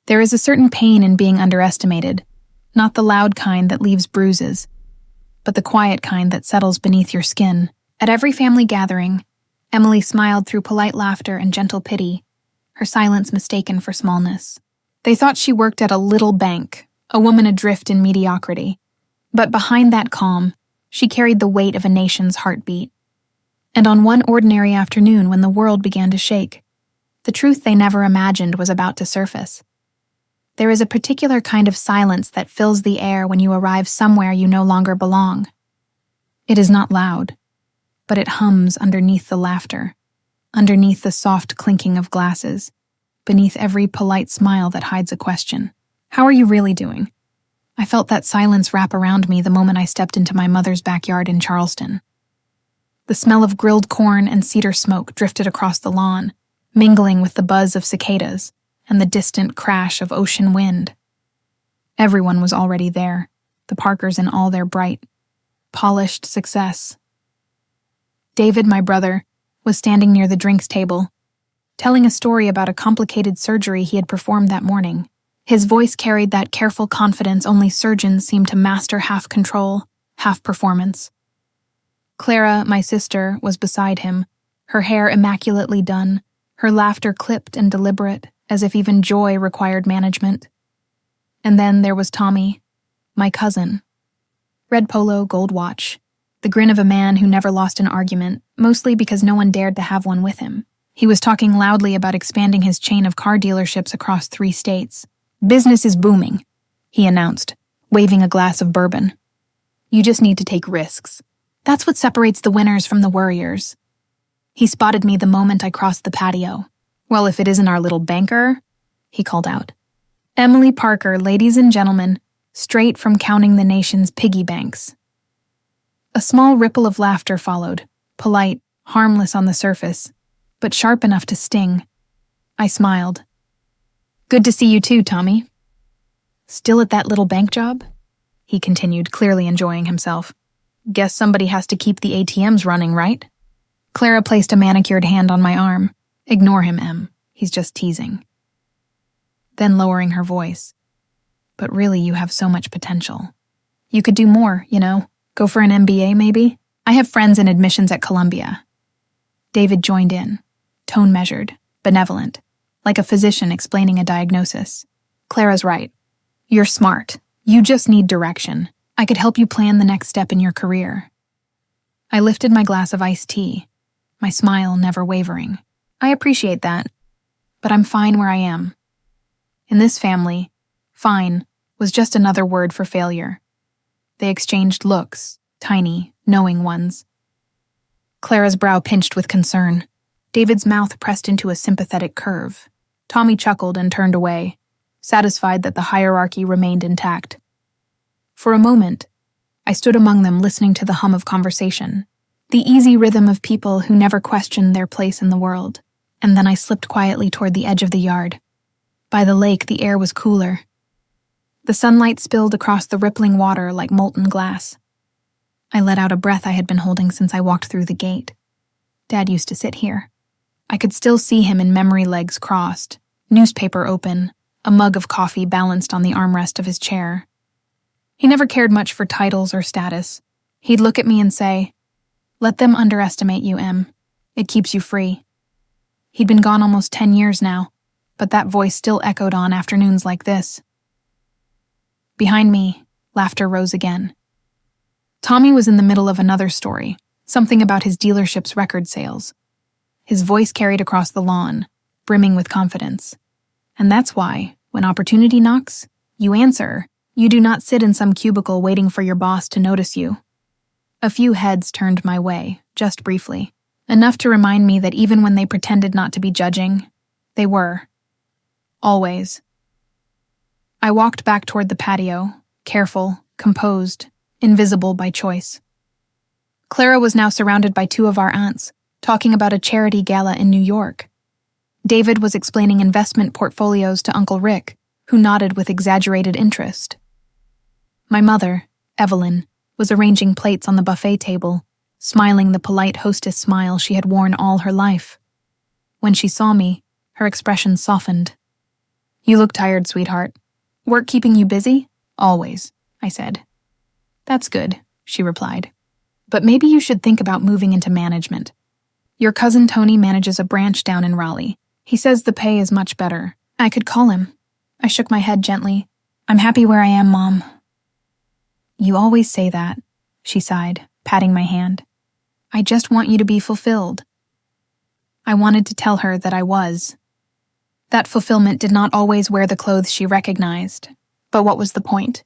There is a certain pain in being underestimated, not the loud kind that leaves bruises, but the quiet kind that settles beneath your skin. At every family gathering, Emily smiled through polite laughter and gentle pity, her silence mistaken for smallness. They thought she worked at a little bank, a woman adrift in mediocrity. But behind that calm, she carried the weight of a nation's heartbeat. And on one ordinary afternoon when the world began to shake, the truth they never imagined was about to surface. There is a particular kind of silence that fills the air when you arrive somewhere you no longer belong. It is not loud, but it hums underneath the laughter, underneath the soft clinking of glasses, beneath every polite smile that hides a question. "How are you really doing?" I felt that silence wrap around me the moment I stepped into my mother's backyard in Charleston. The smell of grilled corn and cedar smoke drifted across the lawn, mingling with the buzz of cicadas and the distant crash of ocean wind. Everyone was already there, the Parkers in all their bright, polished success. David, my brother, was standing near the drinks table, telling a story about a complicated surgery he had performed that morning. His voice carried that careful confidence only surgeons seem to master, half control, half performance. Clara, my sister, was beside him, her hair immaculately done, her laughter clipped and deliberate, as if even joy required management. And then there was Tommy, my cousin. Red polo, gold watch, the grin of a man who never lost an argument, mostly because no one dared to have one with him. He was talking loudly about expanding his chain of car dealerships across 3 states. "Business is booming," he announced, waving a glass of bourbon. "You just need to take risks. That's what separates the winners from the worriers." He spotted me the moment I crossed the patio. "Well, if it isn't our little banker," he called out. "Emily Parker, ladies and gentlemen, straight from counting the nation's piggy banks." A small ripple of laughter followed, polite, harmless on the surface, but sharp enough to sting. I smiled. "Good to see you too, Tommy." "Still at that little bank job?" he continued, clearly enjoying himself. "Guess somebody has to keep the ATMs running, right?" Clara placed a manicured hand on my arm. "Ignore him, Em. He's just teasing." Then lowering her voice. "But really, you have so much potential. You could do more, you know, go for an MBA maybe? I have friends in admissions at Columbia." David joined in, tone measured, benevolent, like a physician explaining a diagnosis. "Clara's right. You're smart. You just need direction. I could help you plan the next step in your career." I lifted my glass of iced tea, my smile never wavering. "I appreciate that, but I'm fine where I am." In this family, fine was just another word for failure. They exchanged looks, tiny, knowing ones. Clara's brow pinched with concern. David's mouth pressed into a sympathetic curve. Tommy chuckled and turned away, satisfied that the hierarchy remained intact. For a moment, I stood among them listening to the hum of conversation, the easy rhythm of people who never questioned their place in the world, and then I slipped quietly toward the edge of the yard. By the lake, the air was cooler. The sunlight spilled across the rippling water like molten glass. I let out a breath I had been holding since I walked through the gate. Dad used to sit here. I could still see him in memory, legs crossed, newspaper open, a mug of coffee balanced on the armrest of his chair. He never cared much for titles or status. He'd look at me and say, "Let them underestimate you, Em. It keeps you free." He'd been gone almost 10 years now, but that voice still echoed on afternoons like this. Behind me, laughter rose again. Tommy was in the middle of another story, something about his dealership's record sales. His voice carried across the lawn, brimming with confidence. And that's why, when opportunity knocks, you answer. You do not sit in some cubicle waiting for your boss to notice you. A few heads turned my way, just briefly, enough to remind me that even when they pretended not to be judging, they were. Always. I walked back toward the patio, careful, composed, invisible by choice. Clara was now surrounded by 2 of our aunts, talking about a charity gala in New York. David was explaining investment portfolios to Uncle Rick, who nodded with exaggerated interest. My mother, Evelyn, was arranging plates on the buffet table, smiling the polite hostess smile she had worn all her life. When she saw me, her expression softened. You look tired, sweetheart. Work keeping you busy? Always, I said. That's good, she replied. But maybe you should think about moving into management. Your cousin Tony manages a branch down in Raleigh. He says the pay is much better. I could call him. I shook my head gently. I'm happy where I am, Mom. You always say that, she sighed, patting my hand. I just want you to be fulfilled. I wanted to tell her that I was. That fulfillment did not always wear the clothes she recognized. But what was the point?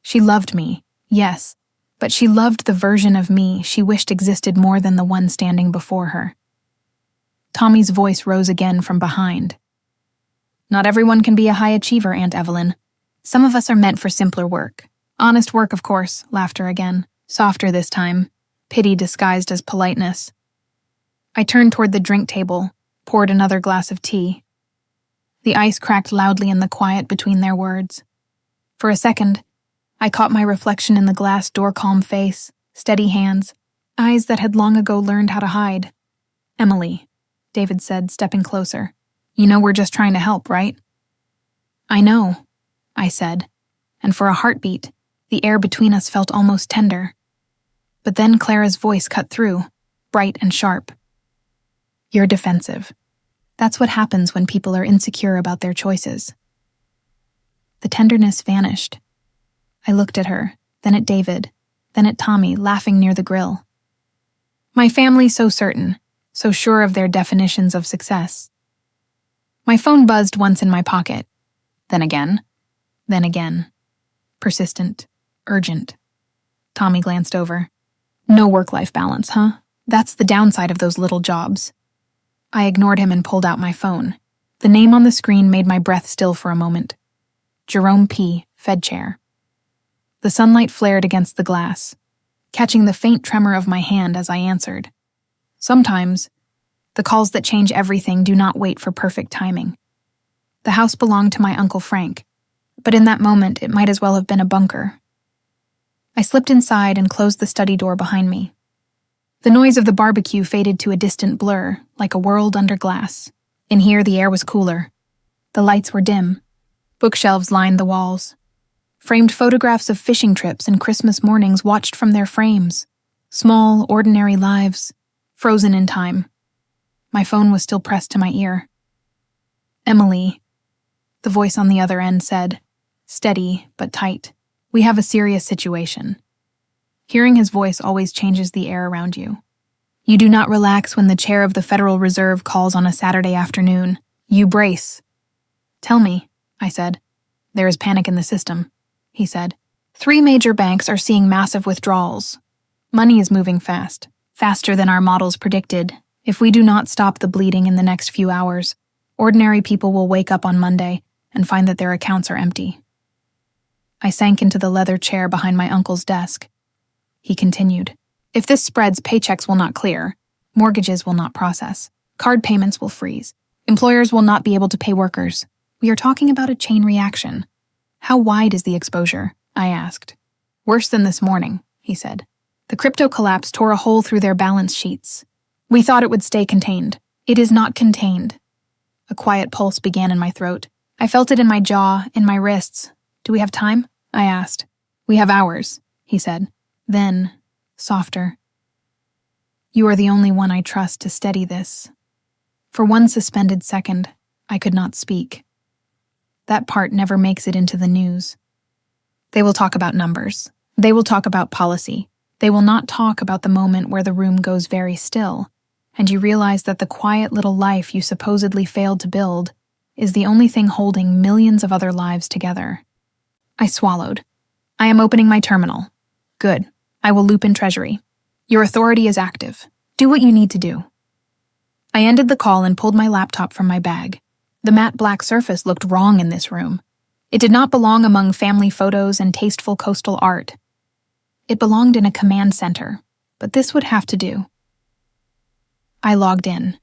She loved me, yes, but she loved the version of me she wished existed more than the one standing before her. Tommy's voice rose again from behind. Not everyone can be a high achiever, Aunt Evelyn. Some of us are meant for simpler work. Honest work, of course, laughter again, softer this time, pity disguised as politeness. I turned toward the drink table, poured another glass of tea. The ice cracked loudly in the quiet between their words. For a second, I caught my reflection in the glass door calm face, steady hands, eyes that had long ago learned how to hide. Emily, David said, stepping closer. You know we're just trying to help, right? I know, I said, and for a heartbeat, the air between us felt almost tender. But then Clara's voice cut through, bright and sharp. You're defensive. That's what happens when people are insecure about their choices. The tenderness vanished. I looked at her, then at David, then at Tommy, laughing near the grill. My family's so certain, so sure of their definitions of success. My phone buzzed once in my pocket. Then again. Persistent, urgent. Tommy glanced over. No work-life balance, huh? That's the downside of those little jobs. I ignored him and pulled out my phone. The name on the screen made my breath still for a moment. Jerome P., Fed Chair. The sunlight flared against the glass, catching the faint tremor of my hand as I answered. Sometimes, the calls that change everything do not wait for perfect timing. The house belonged to my Uncle Frank, but in that moment it might as well have been a bunker. I slipped inside and closed the study door behind me. The noise of the barbecue faded to a distant blur, like a world under glass. In here, the air was cooler. The lights were dim. Bookshelves lined the walls. Framed photographs of fishing trips and Christmas mornings watched from their frames. Small, ordinary lives, frozen in time. My phone was still pressed to my ear. Emily, the voice on the other end said, steady but tight. We have a serious situation. Hearing his voice always changes the air around you. You do not relax when the chair of the Federal Reserve calls on a Saturday afternoon. You brace. Tell me, I said. There is panic in the system, he said. 3 major banks are seeing massive withdrawals. Money is moving fast, faster than our models predicted. If we do not stop the bleeding in the next few hours, ordinary people will wake up on Monday and find that their accounts are empty. I sank into the leather chair behind my uncle's desk. He continued, if this spreads, paychecks will not clear, mortgages will not process, card payments will freeze, employers will not be able to pay workers. We are talking about a chain reaction. How wide is the exposure? I asked. Worse than this morning, he said. The crypto collapse tore a hole through their balance sheets. We thought it would stay contained. It is not contained. A quiet pulse began in my throat. I felt it in my jaw, in my wrists. Do we have time? I asked. We have hours, he said. Then, softer. You are the only one I trust to steady this. For one suspended second, I could not speak. That part never makes it into the news. They will talk about numbers. They will talk about policy. They will not talk about the moment where the room goes very still, and you realize that the quiet little life you supposedly failed to build is the only thing holding millions of other lives together. I swallowed. I am opening my terminal. Good. I will loop in Treasury. Your authority is active. Do what you need to do. I ended the call and pulled my laptop from my bag. The matte black surface looked wrong in this room. It did not belong among family photos and tasteful coastal art. It belonged in a command center, but this would have to do. I logged in.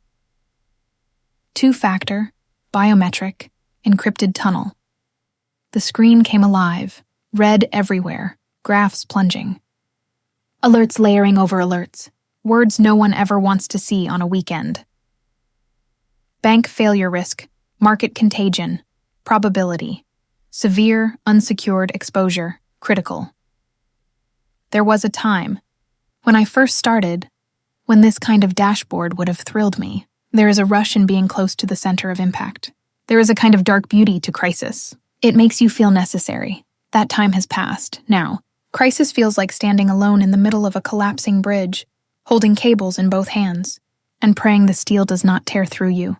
2-factor, biometric, encrypted tunnel. The screen came alive, red everywhere, graphs plunging. Alerts layering over alerts, words no one ever wants to see on a weekend. Bank failure risk, market contagion, Probability. Severe, unsecured exposure. Critical. There was a time, when I first started, when this kind of dashboard would have thrilled me. There is a rush in being close to the center of impact. There is a kind of dark beauty to crisis. It makes you feel necessary. That time has passed. Now, crisis feels like standing alone in the middle of a collapsing bridge, holding cables in both hands, and praying the steel does not tear through you.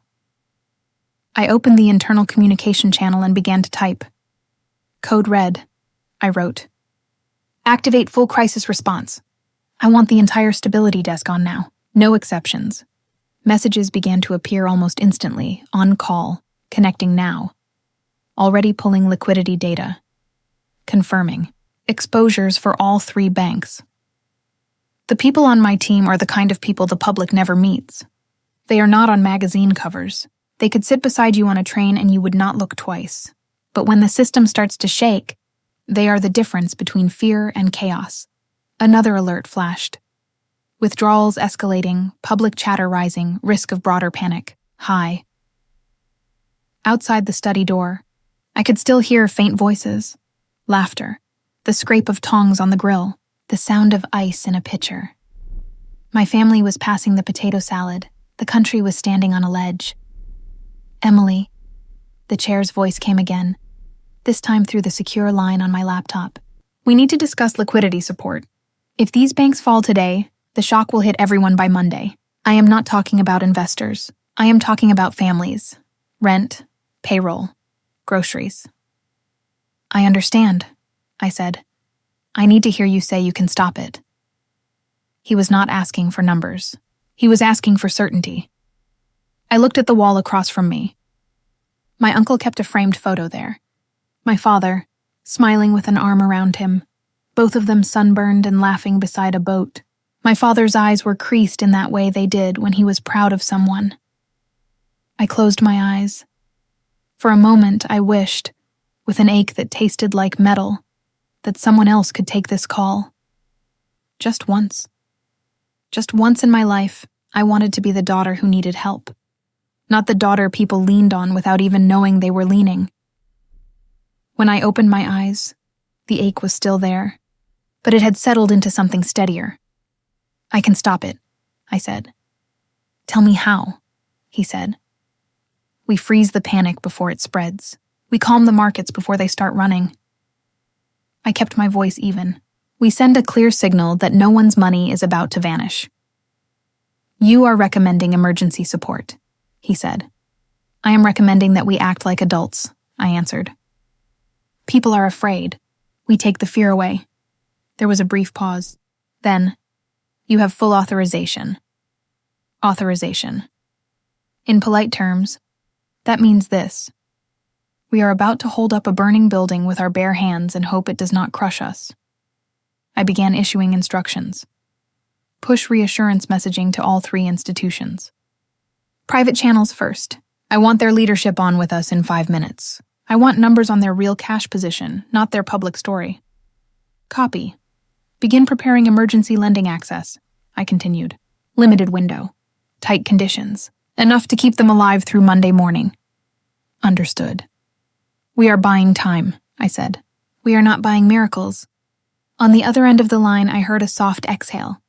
I opened the internal communication channel and began to type. Code red, I wrote. Activate full crisis response. I want the entire stability desk on now. No exceptions. Messages began to appear almost instantly, on call, connecting now. Already pulling liquidity data. Confirming. Exposures for all 3 banks. The people on my team are the kind of people the public never meets. They are not on magazine covers. They could sit beside you on a train and you would not look twice. But when the system starts to shake, they are the difference between fear and chaos. Another alert flashed. Withdrawals escalating, public chatter rising, risk of broader panic, high. Outside the study door, I could still hear faint voices, laughter, the scrape of tongs on the grill, the sound of ice in a pitcher. My family was passing the potato salad. The country was standing on a ledge. Emily, the chair's voice came again, this time through the secure line on my laptop. We need to discuss liquidity support. If these banks fall today, the shock will hit everyone by Monday. I am not talking about investors. I am talking about families. Rent, payroll, groceries. I understand, I said. I need to hear you say you can stop it. He was not asking for numbers. He was asking for certainty. I looked at the wall across from me. My uncle kept a framed photo there. My father, smiling with an arm around him, both of them sunburned and laughing beside a boat. My father's eyes were creased in that way they did when he was proud of someone. I closed my eyes. For a moment, I wished, with an ache that tasted like metal, that someone else could take this call. Just once. Just once in my life, I wanted to be the daughter who needed help. Not the daughter people leaned on without even knowing they were leaning. When I opened my eyes, the ache was still there, but it had settled into something steadier. I can stop it, I said. Tell me how, he said. We freeze the panic before it spreads. We calm the markets before they start running. I kept my voice even. We send a clear signal that no one's money is about to vanish. You are recommending emergency support, he said. I am recommending that we act like adults, I answered. People are afraid. We take the fear away. There was a brief pause. Then, you have full authorization. Authorization. In polite terms, that means this. We are about to hold up a burning building with our bare hands and hope it does not crush us. I began issuing instructions. Push reassurance messaging to all 3 institutions. Private channels first. I want their leadership on with us in 5 minutes. I want numbers on their real cash position, not their public story. Copy. Begin preparing emergency lending access, I continued. Limited window. Tight conditions. Enough to keep them alive through Monday morning. Understood. We are buying time, I said. We are not buying miracles. On the other end of the line, I heard a soft exhale.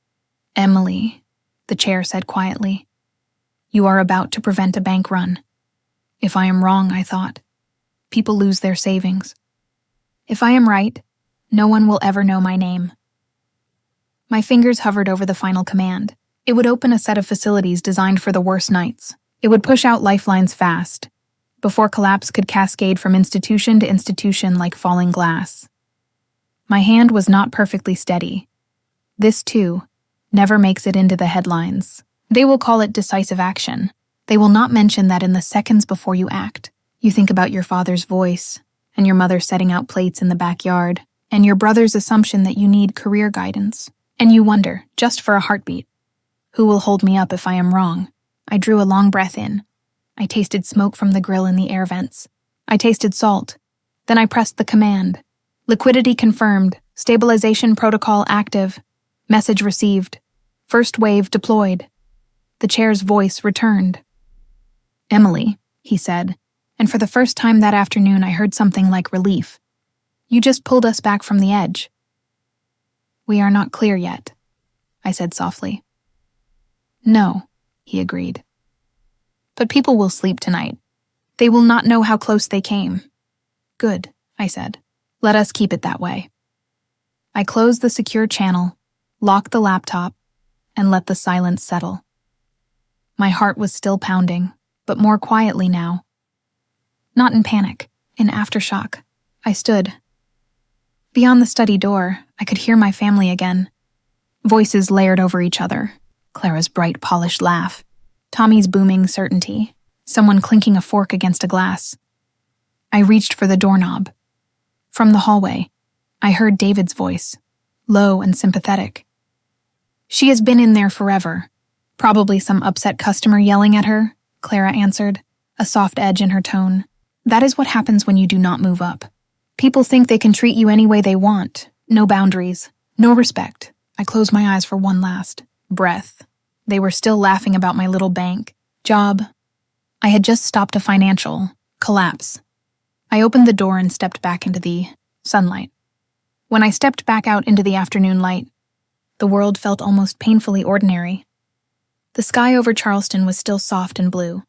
Emily, the chair said quietly. You are about to prevent a bank run. If I am wrong, I thought. People lose their savings. If I am right, no one will ever know my name. My fingers hovered over the final command. It would open a set of facilities designed for the worst nights. It would push out lifelines fast, before collapse could cascade from institution to institution like falling glass. My hand was not perfectly steady. This, too, never makes it into the headlines. They will call it decisive action. They will not mention that in the seconds before you act, you think about your father's voice, and your mother setting out plates in the backyard, and your brother's assumption that you need career guidance. And you wonder, just for a heartbeat, who will hold me up if I am wrong? I drew a long breath in. I tasted smoke from the grill in the air vents. I tasted salt. Then I pressed the command. Liquidity confirmed. Stabilization protocol active. Message received. First wave deployed. The chair's voice returned. Emily, he said, And for the first time that afternoon, I heard something like relief. You just pulled us back from the edge. We are not clear yet, I said softly. No, he agreed. But people will sleep tonight. They will not know how close they came. Good, I said. Let us keep it that way. I closed the secure channel, locked the laptop, and let the silence settle. My heart was still pounding, but more quietly now. Not in panic, in aftershock. I stood. Beyond the study door, I could hear my family again. Voices layered over each other. Clara's bright, polished laugh. Tommy's booming certainty. Someone clinking a fork against a glass. I reached for the doorknob. From the hallway, I heard David's voice, low and sympathetic. She has been in there forever. Probably some upset customer yelling at her, Clara answered, a soft edge in her tone. That is what happens when you do not move up. People think they can treat you any way they want. No boundaries, no respect. I closed my eyes for one last breath. They were still laughing about my little bank job. I had just stopped a financial collapse. I opened the door and stepped back into the sunlight. When I stepped back out into the afternoon light, the world felt almost painfully ordinary. The sky over Charleston was still soft and blue.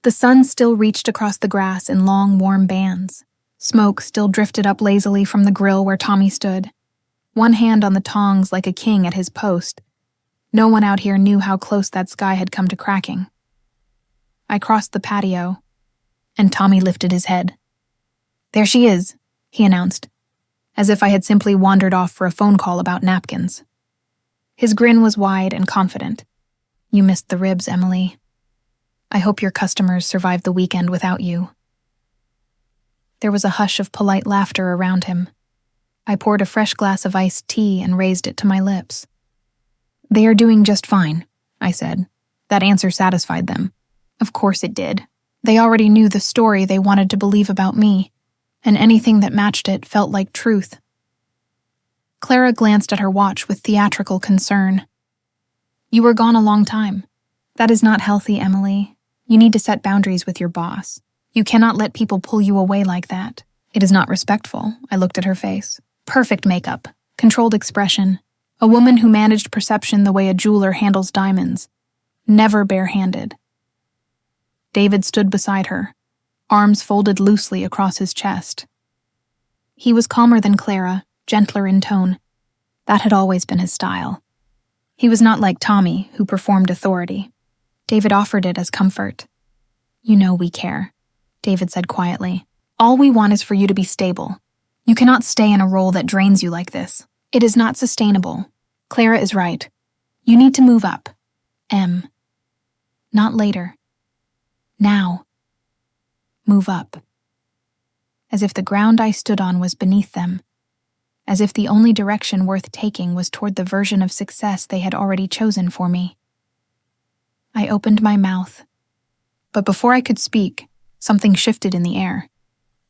The sun still reached across the grass in long, warm bands. Smoke still drifted up lazily from the grill where Tommy stood, one hand on the tongs like a king at his post. No one out here knew how close that sky had come to cracking. I crossed the patio, and Tommy lifted his head. There she is, he announced, as if I had simply wandered off for a phone call about napkins. His grin was wide and confident. You missed the ribs, Emily. I hope your customers survived the weekend without you. There was a hush of polite laughter around him. I poured a fresh glass of iced tea and raised it to my lips. They are doing just fine, I said. That answer satisfied them. Of course it did. They already knew the story they wanted to believe about me, and anything that matched it felt like truth. Clara glanced at her watch with theatrical concern. You were gone a long time. That is not healthy, Emily. You need to set boundaries with your boss. You cannot let people pull you away like that. It is not respectful, I looked at her face. Perfect makeup, controlled expression, a woman who managed perception the way a jeweler handles diamonds. Never barehanded. David stood beside her, arms folded loosely across his chest. He was calmer than Clara, gentler in tone. That had always been his style. He was not like Tommy, who performed authority. David offered it as comfort. You know we care, David said quietly. All we want is for you to be stable. You cannot stay in a role that drains you like this. It is not sustainable. Clara is right. You need to move up. Not later. Now. Move up. As if the ground I stood on was beneath them. As if the only direction worth taking was toward the version of success they had already chosen for me. I opened my mouth. But before I could speak, something shifted in the air.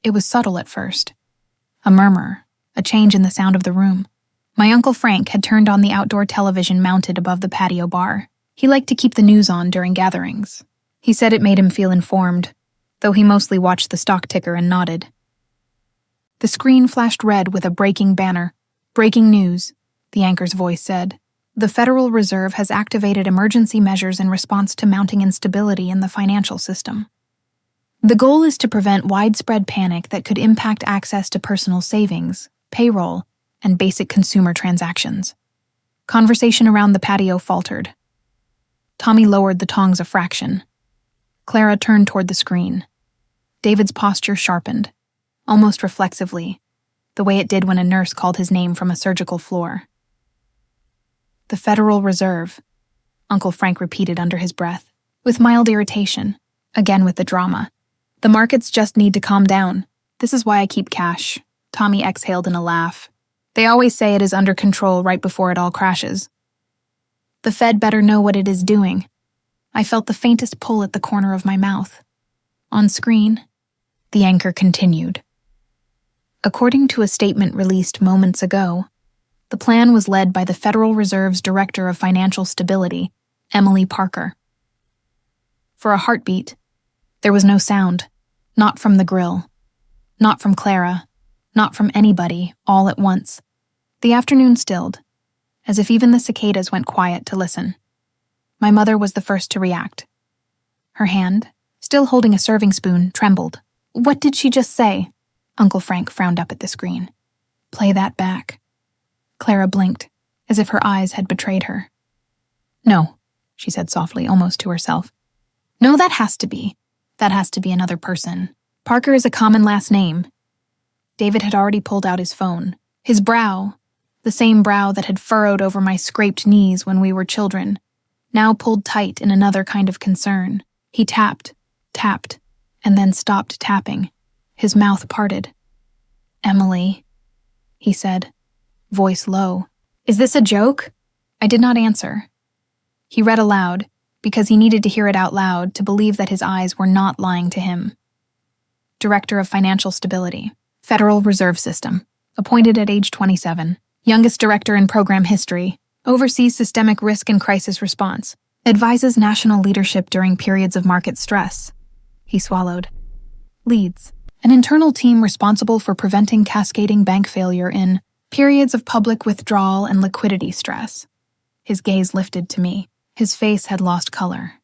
It was subtle at first. A murmur, a change in the sound of the room. My Uncle Frank had turned on the outdoor television mounted above the patio bar. He liked to keep the news on during gatherings. He said it made him feel informed, though he mostly watched the stock ticker and nodded. The screen flashed red with a breaking banner. Breaking news, the anchor's voice said. The Federal Reserve has activated emergency measures in response to mounting instability in the financial system. The goal is to prevent widespread panic that could impact access to personal savings, payroll, and basic consumer transactions. Conversation around the patio faltered. Tommy lowered the tongs a fraction. Clara turned toward the screen. David's posture sharpened, almost reflexively, the way it did when a nurse called his name from a surgical floor. The Federal Reserve, Uncle Frank repeated under his breath, with mild irritation, again with the drama. The markets just need to calm down. This is why I keep cash. Tommy exhaled in a laugh. They always say it is under control right before it all crashes. The Fed better know what it is doing. I felt the faintest pull at the corner of my mouth. On screen, the anchor continued. According to a statement released moments ago, the plan was led by the Federal Reserve's Director of Financial Stability, Emily Parker. For a heartbeat, there was no sound. Not from the grill. Not from Clara. Not from anybody, all at once. The afternoon stilled, as if even the cicadas went quiet to listen. My mother was the first to react. Her hand, still holding a serving spoon, trembled. "What did she just say?" Uncle Frank frowned up at the screen. "Play that back." Clara blinked, as if her eyes had betrayed her. "No," she said softly, almost to herself. "No, that has to be another person. Parker is a common last name." David had already pulled out his phone. His brow, the same brow that had furrowed over my scraped knees when we were children, now pulled tight in another kind of concern. He tapped, and then stopped tapping. His mouth parted. "Emily," he said, voice low. "Is this a joke?" I did not answer. He read aloud, because he needed to hear it out loud to believe that his eyes were not lying to him. Director of Financial Stability, Federal Reserve System, appointed at age 27, youngest director in program history, oversees systemic risk and crisis response, advises national leadership during periods of market stress. He swallowed. Leads an internal team responsible for preventing cascading bank failure in periods of public withdrawal and liquidity stress. His gaze lifted to me. His face had lost color.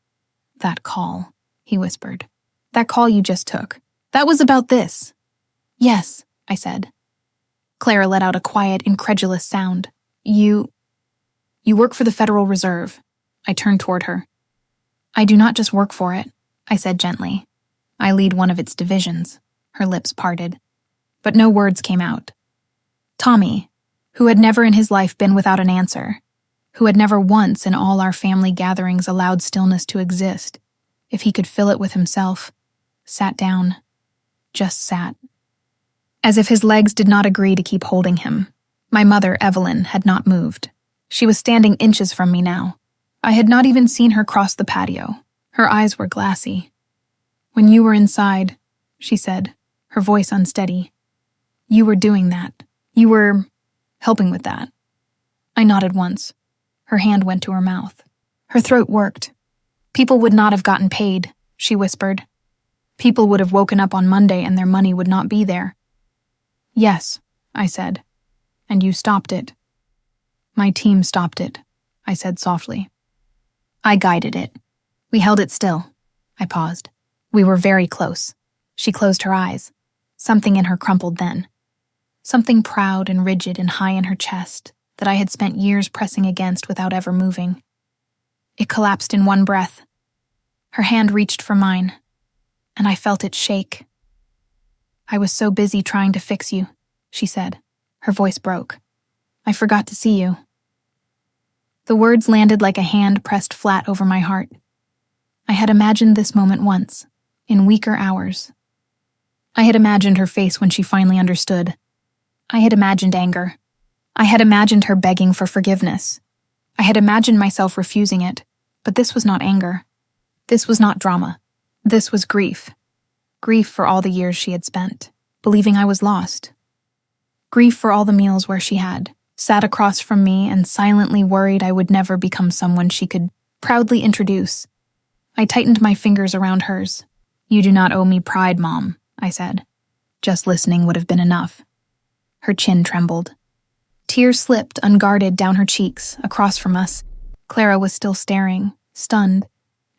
"That call," he whispered. "That call you just took. That was about this." "Yes," I said. Clara let out a quiet, incredulous sound. You work for the Federal Reserve." I turned toward her. "I do not just work for it," I said gently. "I lead one of its divisions." Her lips parted, but no words came out. Tommy, who had never in his life been without an answer, who had never once in all our family gatherings allowed stillness to exist, if he could fill it with himself, sat down, just sat. As if his legs did not agree to keep holding him. My mother, Evelyn, had not moved. She was standing inches from me now. I had not even seen her cross the patio. Her eyes were glassy. "When you were inside," she said, her voice unsteady, "you were doing that. You were helping with that." I nodded once. Her hand went to her mouth. Her throat worked. "People would not have gotten paid," she whispered. "People would have woken up on Monday and their money would not be there." "Yes," I said. "And you stopped it." "My team stopped it," I said softly. "I guided it. We held it still." I paused. "We were very close." She closed her eyes. Something in her crumpled then. Something proud and rigid and high in her chest that I had spent years pressing against without ever moving. It collapsed in one breath. Her hand reached for mine, and I felt it shake. "I was so busy trying to fix you," she said. Her voice broke. "I forgot to see you." The words landed like a hand pressed flat over my heart. I had imagined this moment once, in weaker hours. I had imagined her face when she finally understood. I had imagined anger. I had imagined her begging for forgiveness. I had imagined myself refusing it, but this was not anger. This was not drama. This was grief. Grief for all the years she had spent, believing I was lost. Grief for all the meals where she had sat across from me and silently worried I would never become someone she could proudly introduce. I tightened my fingers around hers. "You do not owe me pride, Mom," I said. Just listening would have been enough. Her chin trembled. Tears slipped unguarded down her cheeks, across from us. Clara was still staring, stunned,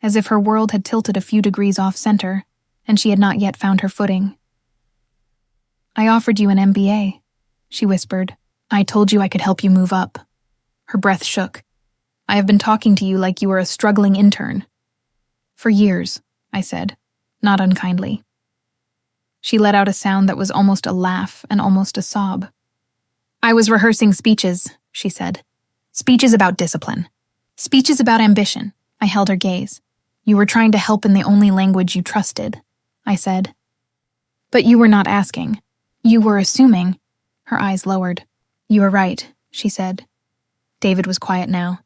as if her world had tilted a few degrees off-center, and she had not yet found her footing. "I offered you an MBA," she whispered. "I told you I could help you move up." Her breath shook. "I have been talking to you like you were a struggling intern." "For years," I said, not unkindly. She let out a sound that was almost a laugh and almost a sob. "I was rehearsing speeches," she said. "Speeches about discipline. Speeches about ambition." I held her gaze. "You were trying to help in the only language you trusted," I said. "But you were not asking. You were assuming." Her eyes lowered. "You are right," she said. David was quiet now.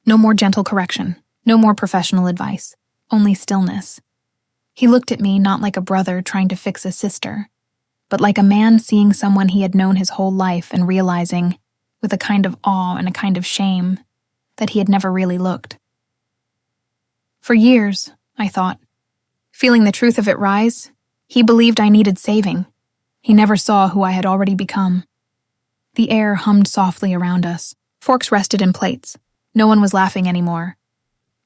No more gentle correction. No more professional advice. Only stillness. He looked at me not like a brother trying to fix a sister, but like a man seeing someone he had known his whole life and realizing, with a kind of awe and a kind of shame, that he had never really looked. For years, I thought, feeling the truth of it rise, He believed I needed saving. He never saw who I had already become. The air hummed softly around us. Forks rested in plates. No one was laughing anymore.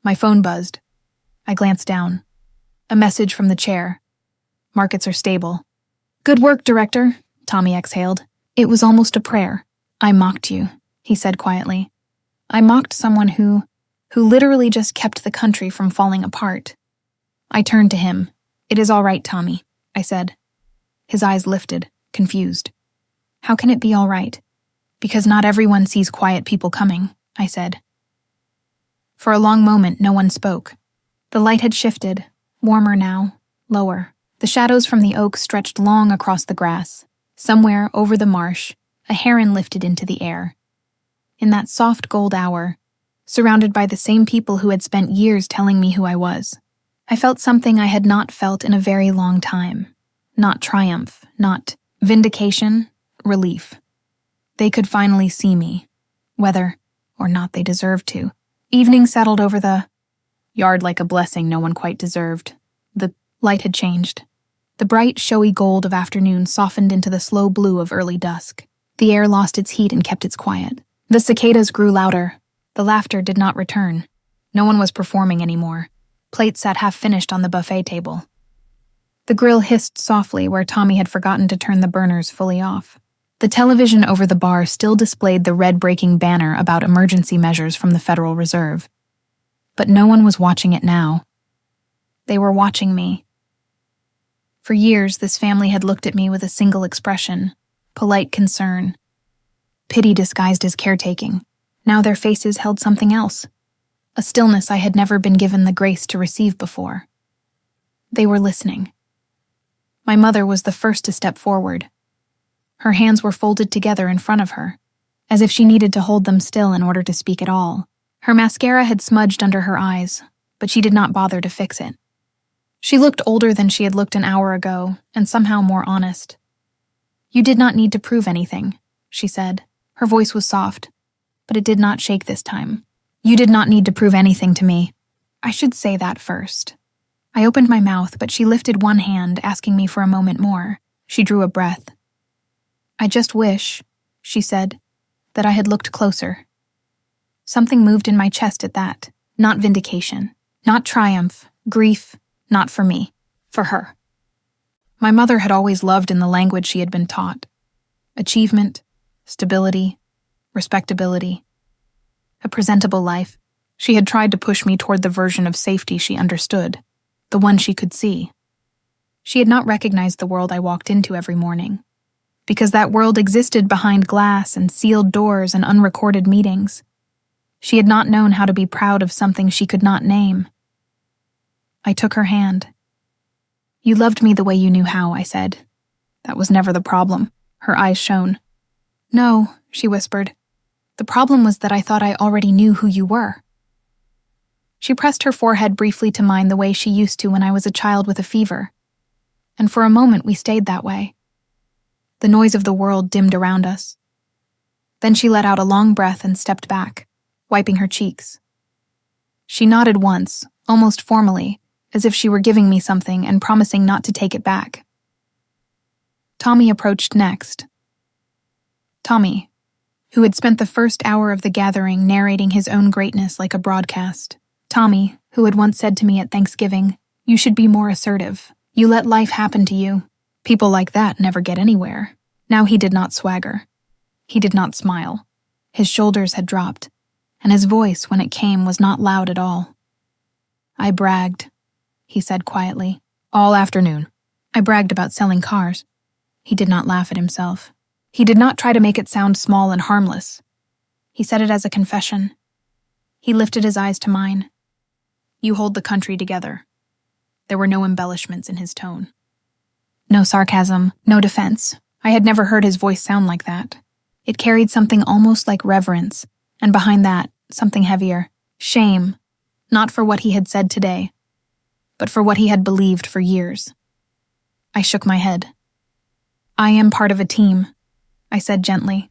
My phone buzzed. I glanced down. A message from the chair. Markets are stable. Good work, Director, Tommy exhaled. It was almost a prayer. I mocked you, he said quietly. I mocked someone who literally just kept the country from falling apart. I turned to him. It is all right, Tommy, I said. His eyes lifted, confused. How can it be all right? Because not everyone sees quiet people coming, I said. For a long moment, no one spoke. The light had shifted, warmer now, lower. The shadows from the oak stretched long across the grass. Somewhere over the marsh, a heron lifted into the air. In that soft gold hour, surrounded by the same people who had spent years telling me who I was, I felt something I had not felt in a very long time. Not triumph, not vindication, relief. They could finally see me, whether or not they deserved to. Evening settled over the yard like a blessing no one quite deserved. The light had changed. The bright, showy gold of afternoon softened into the slow blue of early dusk. The air lost its heat and kept its quiet. The cicadas grew louder. The laughter did not return. No one was performing anymore. Plates sat half-finished on the buffet table. The grill hissed softly where Tommy had forgotten to turn the burners fully off. The television over the bar still displayed the red-breaking banner about emergency measures from the Federal Reserve. But no one was watching it now. They were watching me. For years, this family had looked at me with a single expression, polite concern. Pity disguised as caretaking. Now their faces held something else. A stillness I had never been given the grace to receive before. They were listening. My mother was the first to step forward. Her hands were folded together in front of her, as if she needed to hold them still in order to speak at all. Her mascara had smudged under her eyes, but she did not bother to fix it. She looked older than she had looked an hour ago, and somehow more honest. You did not need to prove anything, she said. Her voice was soft, but it did not shake this time. You did not need to prove anything to me. I should say that first. I opened my mouth, but she lifted one hand, asking me for a moment more. She drew a breath. I just wish, she said, that I had looked closer. Something moved in my chest at that. Not vindication, not triumph, grief, not for me, for her. My mother had always loved in the language she had been taught. Achievement, stability, respectability. A presentable life. She had tried to push me toward the version of safety she understood, the one she could see. She had not recognized the world I walked into every morning, because that world existed behind glass and sealed doors and unrecorded meetings. She had not known how to be proud of something she could not name. I took her hand. You loved me the way you knew how, I said. That was never the problem. Her eyes shone. No, she whispered. The problem was that I thought I already knew who you were. She pressed her forehead briefly to mine the way she used to when I was a child with a fever. And for a moment we stayed that way. The noise of the world dimmed around us. Then she let out a long breath and stepped back, wiping her cheeks. She nodded once, almost formally, as if she were giving me something and promising not to take it back. Tommy approached next. Tommy, who had spent the first hour of the gathering narrating his own greatness like a broadcast. Tommy, who had once said to me at Thanksgiving, "You should be more assertive. You let life happen to you. People like that never get anywhere." Now he did not swagger. He did not smile. His shoulders had dropped, and his voice, when it came, was not loud at all. I bragged, he said quietly, all afternoon. I bragged about selling cars. He did not laugh at himself. He did not try to make it sound small and harmless. He said it as a confession. He lifted his eyes to mine. You hold the country together. There were no embellishments in his tone. No sarcasm, no defense. I had never heard his voice sound like that. It carried something almost like reverence, and behind that, something heavier. Shame, not for what he had said today, but for what he had believed for years. I shook my head. I am part of a team, I said gently.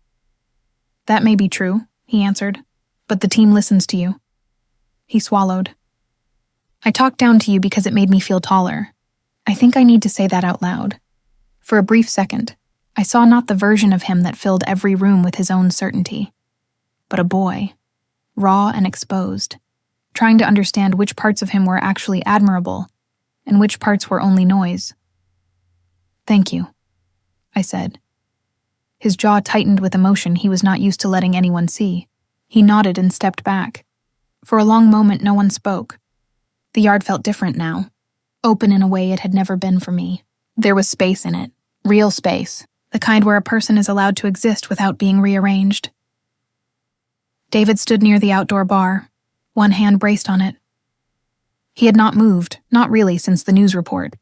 That may be true, he answered, but the team listens to you. He swallowed. I talked down to you because it made me feel taller, I think I need to say that out loud. For a brief second, I saw not the version of him that filled every room with his own certainty, but a boy, raw and exposed, trying to understand which parts of him were actually admirable and which parts were only noise. "Thank you," I said. His jaw tightened with emotion he was not used to letting anyone see. He nodded and stepped back. For a long moment, no one spoke. The yard felt different now, open in a way it had never been for me. There was space in it, real space, the kind where a person is allowed to exist without being rearranged. David stood near the outdoor bar, one hand braced on it. He had not moved, not really, since the news report.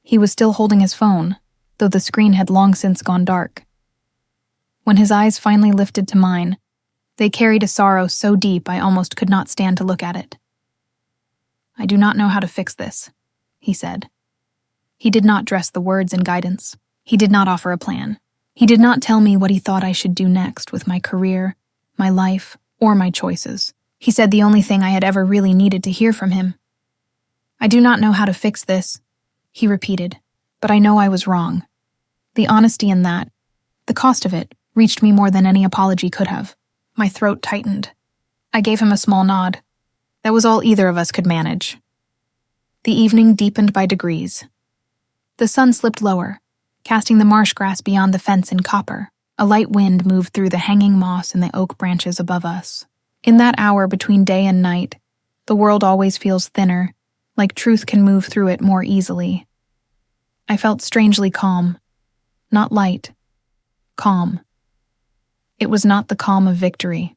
He was still holding his phone, though the screen had long since gone dark. When his eyes finally lifted to mine, they carried a sorrow so deep I almost could not stand to look at it. "I do not know how to fix this," he said. He did not dress the words in guidance. He did not offer a plan. He did not tell me what he thought I should do next with my career, my life, or my choices. He said the only thing I had ever really needed to hear from him. "I do not know how to fix this," he repeated, "but I know I was wrong." The honesty in that, the cost of it, reached me more than any apology could have. My throat tightened. I gave him a small nod. That was all either of us could manage. The evening deepened by degrees. The sun slipped lower, casting the marsh grass beyond the fence in copper. A light wind moved through the hanging moss and the oak branches above us. In that hour between day and night, the world always feels thinner, like truth can move through it more easily. I felt strangely calm. Not light. Calm. It was not the calm of victory.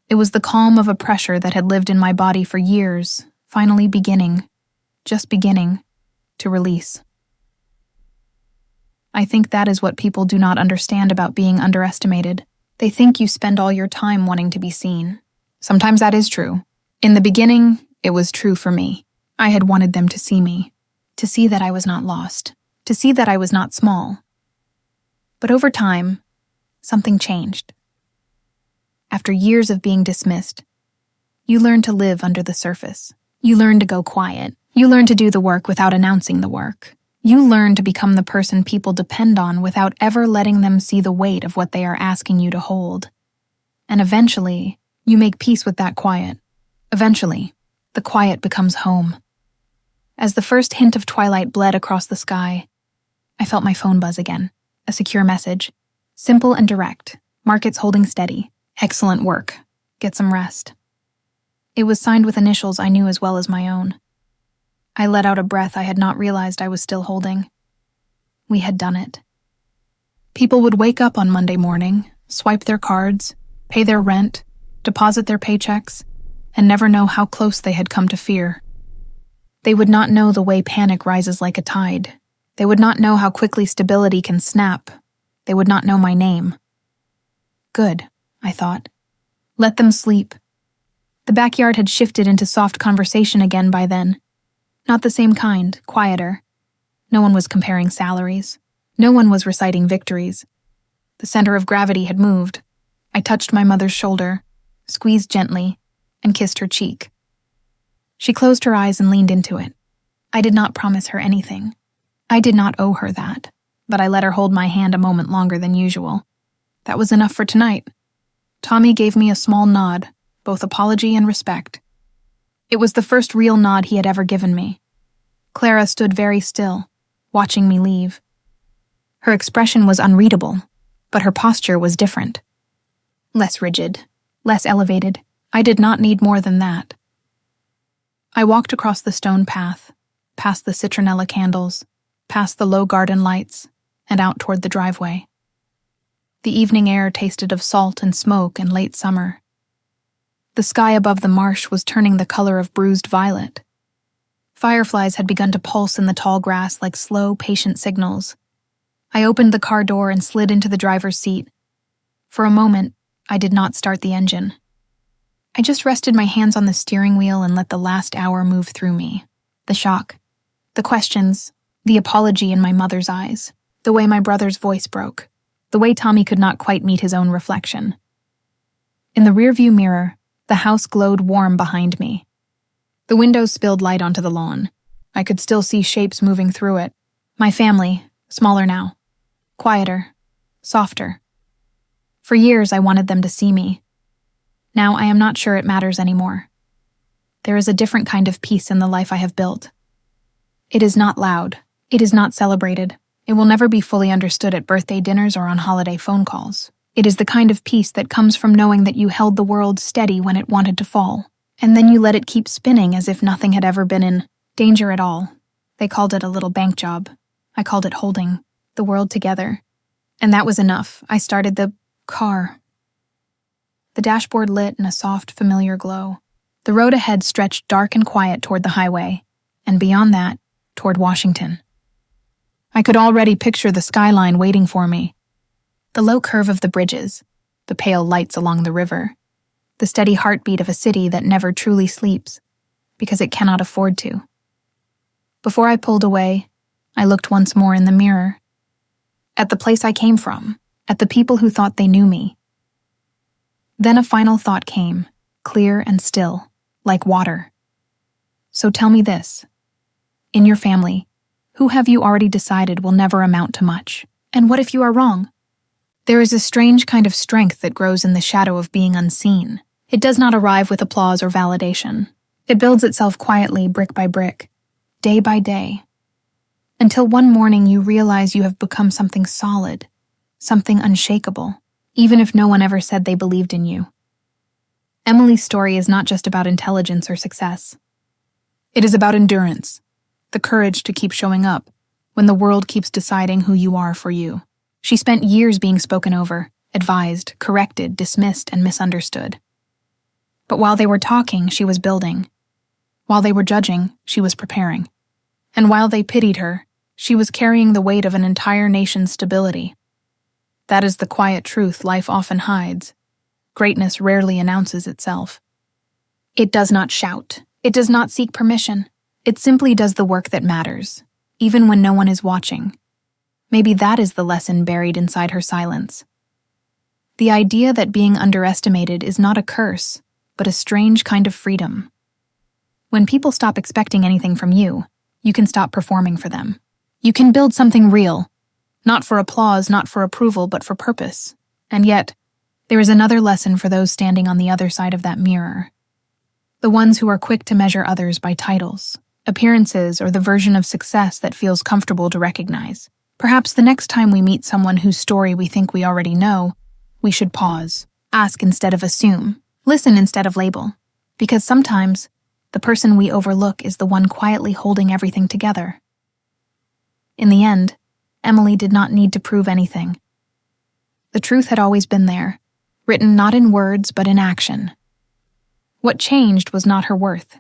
It was the calm of a pressure that had lived in my body for years, finally beginning, just beginning, to release. I think that is what people do not understand about being underestimated. They think you spend all your time wanting to be seen. Sometimes that is true. In the beginning, it was true for me. I had wanted them to see me, to see that I was not lost, to see that I was not small. But over time, something changed. After years of being dismissed, you learn to live under the surface. You learn to go quiet. You learn to do the work without announcing the work. You learn to become the person people depend on without ever letting them see the weight of what they are asking you to hold. And eventually, you make peace with that quiet. Eventually, the quiet becomes home. As the first hint of twilight bled across the sky, I felt my phone buzz again. A secure message. Simple and direct. Markets holding steady. Excellent work. Get some rest. It was signed with initials I knew as well as my own. I let out a breath I had not realized I was still holding. We had done it. People would wake up on Monday morning, swipe their cards, pay their rent, deposit their paychecks, and never know how close they had come to fear. They would not know the way panic rises like a tide. They would not know how quickly stability can snap. They would not know my name. Good, I thought. Let them sleep. The backyard had shifted into soft conversation again by then. Not the same kind, quieter. No one was comparing salaries. No one was reciting victories. The center of gravity had moved. I touched my mother's shoulder, squeezed gently, and kissed her cheek. She closed her eyes and leaned into it. I did not promise her anything. I did not owe her that, but I let her hold my hand a moment longer than usual. That was enough for tonight. Tommy gave me a small nod, both apology and respect. It was the first real nod he had ever given me. Clara stood very still, watching me leave. Her expression was unreadable, but her posture was different. Less rigid, less elevated. I did not need more than that. I walked across the stone path, past the citronella candles, past the low garden lights, and out toward the driveway. The evening air tasted of salt and smoke and late summer. The sky above the marsh was turning the color of bruised violet. Fireflies had begun to pulse in the tall grass like slow, patient signals. I opened the car door and slid into the driver's seat. For a moment, I did not start the engine. I just rested my hands on the steering wheel and let the last hour move through me. The shock, the questions, the apology in my mother's eyes, the way my brother's voice broke, the way Tommy could not quite meet his own reflection. In the rearview mirror, the house glowed warm behind me. The windows spilled light onto the lawn. I could still see shapes moving through it. My family, smaller now, quieter, softer. For years, I wanted them to see me. Now I am not sure it matters anymore. There is a different kind of peace in the life I have built. It is not loud. It is not celebrated. It will never be fully understood at birthday dinners or on holiday phone calls. It is the kind of peace that comes from knowing that you held the world steady when it wanted to fall, and then you let it keep spinning as if nothing had ever been in danger at all. They called it a little bank job. I called it holding the world together. And that was enough. I started the car. The dashboard lit in a soft, familiar glow. The road ahead stretched dark and quiet toward the highway, and beyond that, toward Washington. I could already picture the skyline waiting for me. The low curve of the bridges, the pale lights along the river, the steady heartbeat of a city that never truly sleeps, because it cannot afford to. Before I pulled away, I looked once more in the mirror. At the place I came from, at the people who thought they knew me. Then a final thought came, clear and still, like water. So tell me this. In your family, who have you already decided will never amount to much? And what if you are wrong? There is a strange kind of strength that grows in the shadow of being unseen. It does not arrive with applause or validation. It builds itself quietly, brick by brick, day by day, until one morning you realize you have become something solid, something unshakable, even if no one ever said they believed in you. Emily's story is not just about intelligence or success. It is about endurance, the courage to keep showing up when the world keeps deciding who you are for you. She spent years being spoken over, advised, corrected, dismissed, and misunderstood. But while they were talking, she was building. While they were judging, she was preparing. And while they pitied her, she was carrying the weight of an entire nation's stability. That is the quiet truth life often hides. Greatness rarely announces itself. It does not shout. It does not seek permission. It simply does the work that matters, even when no one is watching. Maybe that is the lesson buried inside her silence. The idea that being underestimated is not a curse, but a strange kind of freedom. When people stop expecting anything from you, you can stop performing for them. You can build something real, not for applause, not for approval, but for purpose. And yet, there is another lesson for those standing on the other side of that mirror. The ones who are quick to measure others by titles, appearances, or the version of success that feels comfortable to recognize. Perhaps the next time we meet someone whose story we think we already know, we should pause, ask instead of assume, listen instead of label. Because sometimes, the person we overlook is the one quietly holding everything together. In the end, Emily did not need to prove anything. The truth had always been there, written not in words but in action. What changed was not her worth.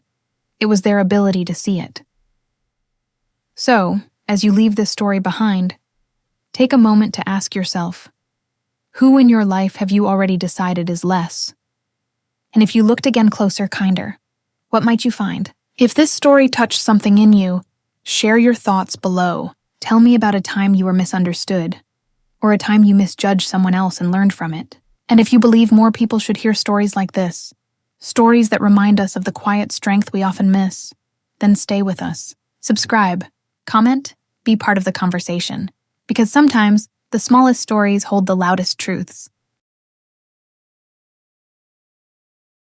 It was their ability to see it. So, as you leave this story behind, take a moment to ask yourself, who in your life have you already decided is less? And if you looked again closer, kinder, what might you find? If this story touched something in you, share your thoughts below. Tell me about a time you were misunderstood, or a time you misjudged someone else and learned from it. And if you believe more people should hear stories like this, stories that remind us of the quiet strength we often miss, then stay with us. Subscribe, comment, be part of the conversation, because sometimes the smallest stories hold the loudest truths.